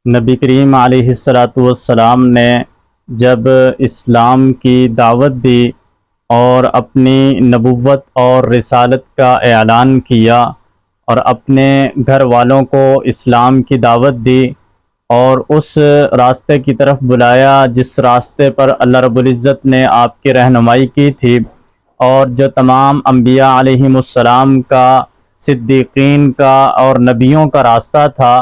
نبی کریم علیہ الصلاۃ والسلام نے جب اسلام کی دعوت دی اور اپنی نبوت اور رسالت کا اعلان کیا اور اپنے گھر والوں کو اسلام کی دعوت دی اور اس راستے کی طرف بلایا جس راستے پر اللہ رب العزت نے آپ کی رہنمائی کی تھی، اور جو تمام انبیاء علیہم السلام کا، صدیقین کا اور نبیوں کا راستہ تھا،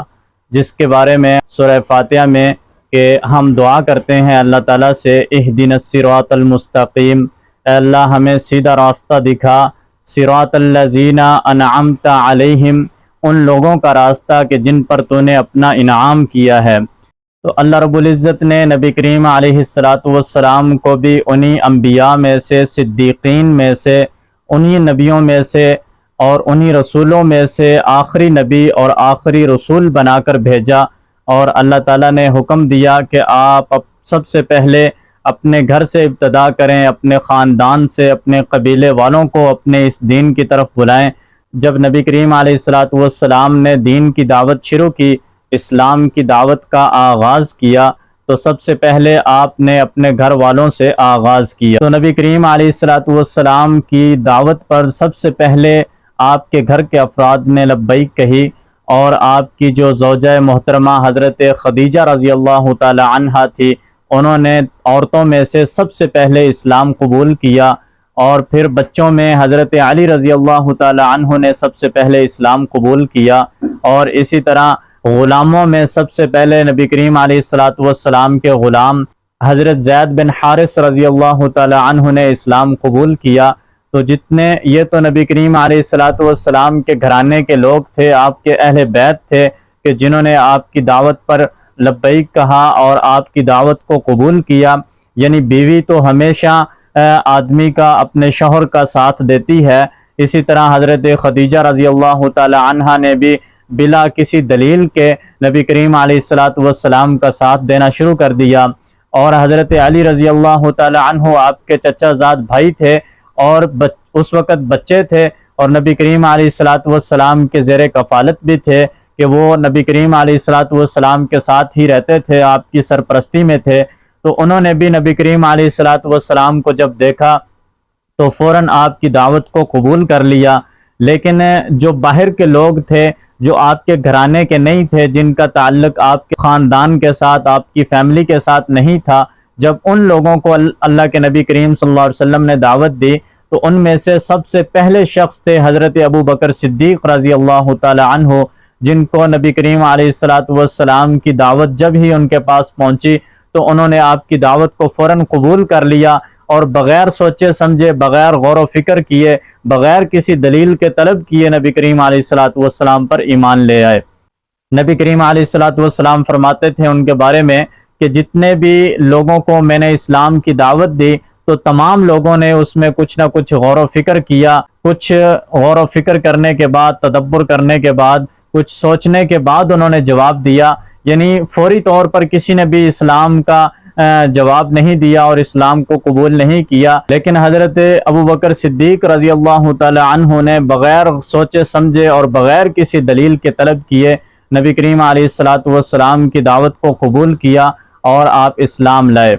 جس کے بارے میں سورہ فاتحہ میں کہ ہم دعا کرتے ہیں اللہ تعالیٰ سے، اہدنا الصراط المستقیم، اے اللہ ہمیں سیدھا راستہ دکھا، صراط الذین انعمت علیہم، ان لوگوں کا راستہ کہ جن پر تو نے اپنا انعام کیا ہے۔ تو اللہ رب العزت نے نبی کریم علیہ الصلاۃ والسلام کو بھی انہی انبیاء میں سے، صدیقین میں سے، انہی نبیوں میں سے اور انہی رسولوں میں سے آخری نبی اور آخری رسول بنا کر بھیجا، اور اللہ تعالیٰ نے حکم دیا کہ آپ سب سے پہلے اپنے گھر سے ابتدا کریں، اپنے خاندان سے، اپنے قبیلے والوں کو اپنے اس دین کی طرف بلائیں۔ جب نبی کریم علیہ الصلاۃ والسلام نے دین کی دعوت شروع کی، اسلام کی دعوت کا آغاز کیا، تو سب سے پہلے آپ نے اپنے گھر والوں سے آغاز کیا۔ تو نبی کریم علیہ الصلاۃ والسلام کی دعوت پر سب سے پہلے آپ کے گھر کے افراد نے لبیک کہی، اور آپ کی جو زوجہ محترمہ حضرت خدیجہ رضی اللہ تعالی عنہا تھی، انہوں نے عورتوں میں سے سب سے پہلے اسلام قبول کیا، اور پھر بچوں میں حضرت علی رضی اللہ تعالی عنہ نے سب سے پہلے اسلام قبول کیا، اور اسی طرح غلاموں میں سب سے پہلے نبی کریم علیہ الصلاۃ والسلام کے غلام حضرت زید بن حارث رضی اللہ تعالی عنہ نے اسلام قبول کیا۔ تو جتنے یہ تو نبی کریم علیہ الصلاۃ والسلام کے گھرانے کے لوگ تھے، آپ کے اہل بیت تھے کہ جنہوں نے آپ کی دعوت پر لبیک کہا اور آپ کی دعوت کو قبول کیا۔ یعنی بیوی تو ہمیشہ آدمی کا اپنے شوہر کا ساتھ دیتی ہے، اسی طرح حضرت خدیجہ رضی اللہ تعالی عنہا نے بھی بلا کسی دلیل کے نبی کریم علیہ الصلاۃ والسلام کا ساتھ دینا شروع کر دیا، اور حضرت علی رضی اللہ تعالی عنہ آپ کے چچا زاد بھائی تھے، اور اس وقت بچے تھے، اور نبی کریم علیہ الصلاۃ والسلام کے زیر کفالت بھی تھے کہ وہ نبی کریم علیہ الصلاۃ والسلام کے ساتھ ہی رہتے تھے، آپ کی سرپرستی میں تھے۔ تو انہوں نے بھی نبی کریم علیہ الصلاۃ والسلام کو جب دیکھا تو فوراً آپ کی دعوت کو قبول کر لیا۔ لیکن جو باہر کے لوگ تھے، جو آپ کے گھرانے کے نہیں تھے، جن کا تعلق آپ کے خاندان کے ساتھ، آپ کی فیملی کے ساتھ نہیں تھا، جب ان لوگوں کو اللہ کے نبی کریم صلی اللہ علیہ وسلم نے دعوت دی، تو ان میں سے سب سے پہلے شخص تھے حضرت ابو بکر صدیق رضی اللہ تعالی عنہ، جن کو نبی کریم علیہ الصلاۃ والسلام کی دعوت جب ہی ان کے پاس پہنچی تو انہوں نے آپ کی دعوت کو فوراً قبول کر لیا، اور بغیر سوچے سمجھے، بغیر غور و فکر کیے، بغیر کسی دلیل کے طلب کیے نبی کریم علیہ الصلاۃ والسلام پر ایمان لے آئے۔ نبی کریم علیہ الصلاۃ والسلام فرماتے تھے ان کے بارے میں کہ جتنے بھی لوگوں کو میں نے اسلام کی دعوت دی تو تمام لوگوں نے اس میں کچھ نہ کچھ غور و فکر کیا، کچھ غور و فکر کرنے کے بعد، تدبر کرنے کے بعد، کچھ سوچنے کے بعد انہوں نے جواب دیا۔ یعنی فوری طور پر کسی نے بھی اسلام کا جواب نہیں دیا اور اسلام کو قبول نہیں کیا، لیکن حضرت ابو بکر صدیق رضی اللہ تعالی عنہ نے بغیر سوچے سمجھے اور بغیر کسی دلیل کے طلب کیے نبی کریم علیہ الصلاۃ والسلام کی دعوت کو قبول کیا اور آپ اسلام لائے۔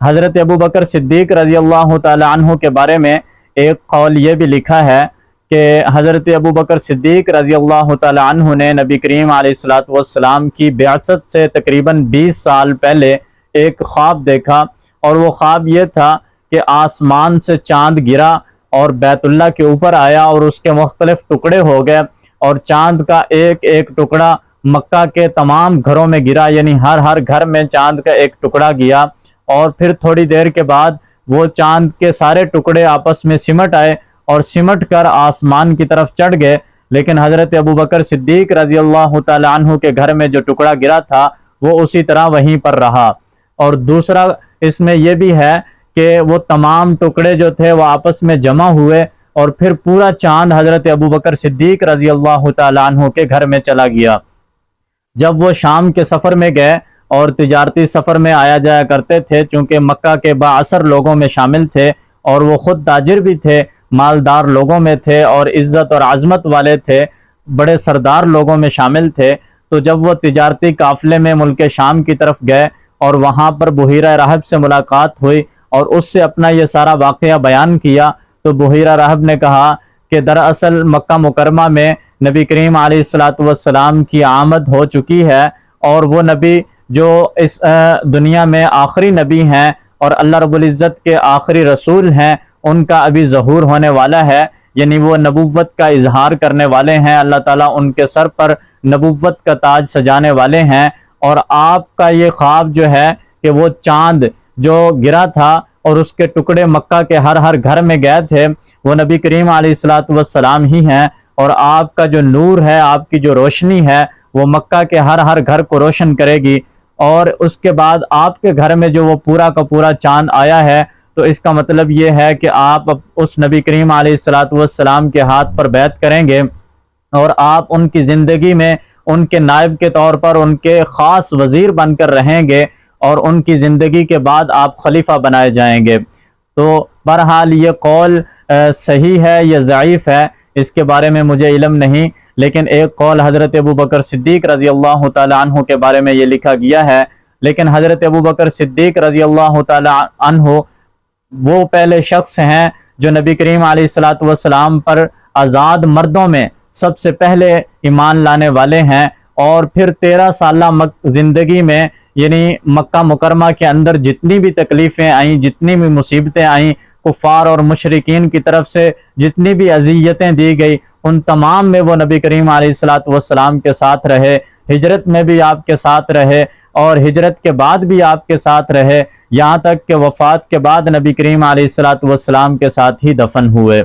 حضرت ابو بکر صدیق رضی اللہ تعالی عنہ کے بارے میں ایک قول یہ بھی لکھا ہے کہ حضرت ابو بکر صدیق رضی اللہ تعالی عنہ نے نبی کریم علیہ الصلاۃ والسلام کی بعثت سے تقریباً 20 سال پہلے ایک خواب دیکھا، اور وہ خواب یہ تھا کہ آسمان سے چاند گرا اور بیت اللہ کے اوپر آیا اور اس کے مختلف ٹکڑے ہو گئے، اور چاند کا ایک ایک ٹکڑا مکہ کے تمام گھروں میں گرا، یعنی ہر گھر میں چاند کا ایک ٹکڑا گیا، اور پھر تھوڑی دیر کے بعد وہ چاند کے سارے ٹکڑے آپس میں سمٹ آئے اور سمٹ کر آسمان کی طرف چڑھ گئے، لیکن حضرت ابو بکر صدیق رضی اللہ تعالی عنہ کے گھر میں جو ٹکڑا گرا تھا وہ اسی طرح وہیں پر رہا۔ اور دوسرا اس میں یہ بھی ہے کہ وہ تمام ٹکڑے جو تھے وہ آپس میں جمع ہوئے، اور پھر پورا چاند حضرت ابو بکر صدیق رضی اللہ تعالی عنہ کے گھر میں چلا گیا۔ جب وہ شام کے سفر میں گئے اور تجارتی سفر میں آیا جایا کرتے تھے، چونکہ مکہ کے بااثر لوگوں میں شامل تھے اور وہ خود تاجر بھی تھے، مالدار لوگوں میں تھے اور عزت اور عظمت والے تھے، بڑے سردار لوگوں میں شامل تھے، تو جب وہ تجارتی قافلے میں ملک شام کی طرف گئے اور وہاں پر بحیرہ رحب سے ملاقات ہوئی اور اس سے اپنا یہ سارا واقعہ بیان کیا، تو بحیرہ رحب نے کہا کہ دراصل مکہ مکرمہ میں نبی کریم علیہ السلام کی آمد ہو چکی ہے، اور وہ نبی جو اس دنیا میں آخری نبی ہیں اور اللہ رب العزت کے آخری رسول ہیں، ان کا ابھی ظہور ہونے والا ہے، یعنی وہ نبوت کا اظہار کرنے والے ہیں، اللہ تعالیٰ ان کے سر پر نبوت کا تاج سجانے والے ہیں۔ اور آپ کا یہ خواب جو ہے کہ وہ چاند جو گرا تھا اور اس کے ٹکڑے مکہ کے ہر گھر میں گئے تھے، وہ نبی کریم علیہ السلام ہی ہیں، اور آپ کا جو نور ہے، آپ کی جو روشنی ہے، وہ مکہ کے ہر گھر کو روشن کرے گی۔ اور اس کے بعد آپ کے گھر میں جو وہ پورا کا پورا چاند آیا ہے، تو اس کا مطلب یہ ہے کہ آپ اس نبی کریم علیہ السلام کے ہاتھ پر بیعت کریں گے، اور آپ ان کی زندگی میں ان کے نائب کے طور پر ان کے خاص وزیر بن کر رہیں گے، اور ان کی زندگی کے بعد آپ خلیفہ بنائے جائیں گے۔ تو بہرحال یہ قول صحیح ہے یا ضعیف ہے، اس کے بارے میں مجھے علم نہیں، لیکن ایک قول حضرت ابوبکر صدیق رضی اللہ تعالی عنہ کے بارے میں یہ لکھا گیا ہے۔ لیکن حضرت ابوبکر صدیق رضی اللہ تعالی عنہ وہ پہلے شخص ہیں جو نبی کریم علیہ السلام پر آزاد مردوں میں سب سے پہلے ایمان لانے والے ہیں، اور پھر 13 سالہ زندگی میں یعنی مکہ مکرمہ کے اندر جتنی بھی تکلیفیں آئیں، جتنی بھی مصیبتیں آئیں، کفار اور مشرکین کی طرف سے جتنی بھی اذیتیں دی گئی، ان تمام میں وہ نبی کریم علیہ السلام کے ساتھ رہے، ہجرت میں بھی آپ کے ساتھ رہے، اور ہجرت کے بعد بھی آپ کے ساتھ رہے، یہاں تک کہ وفات کے بعد نبی کریم علیہ السلام کے ساتھ ہی دفن ہوئے۔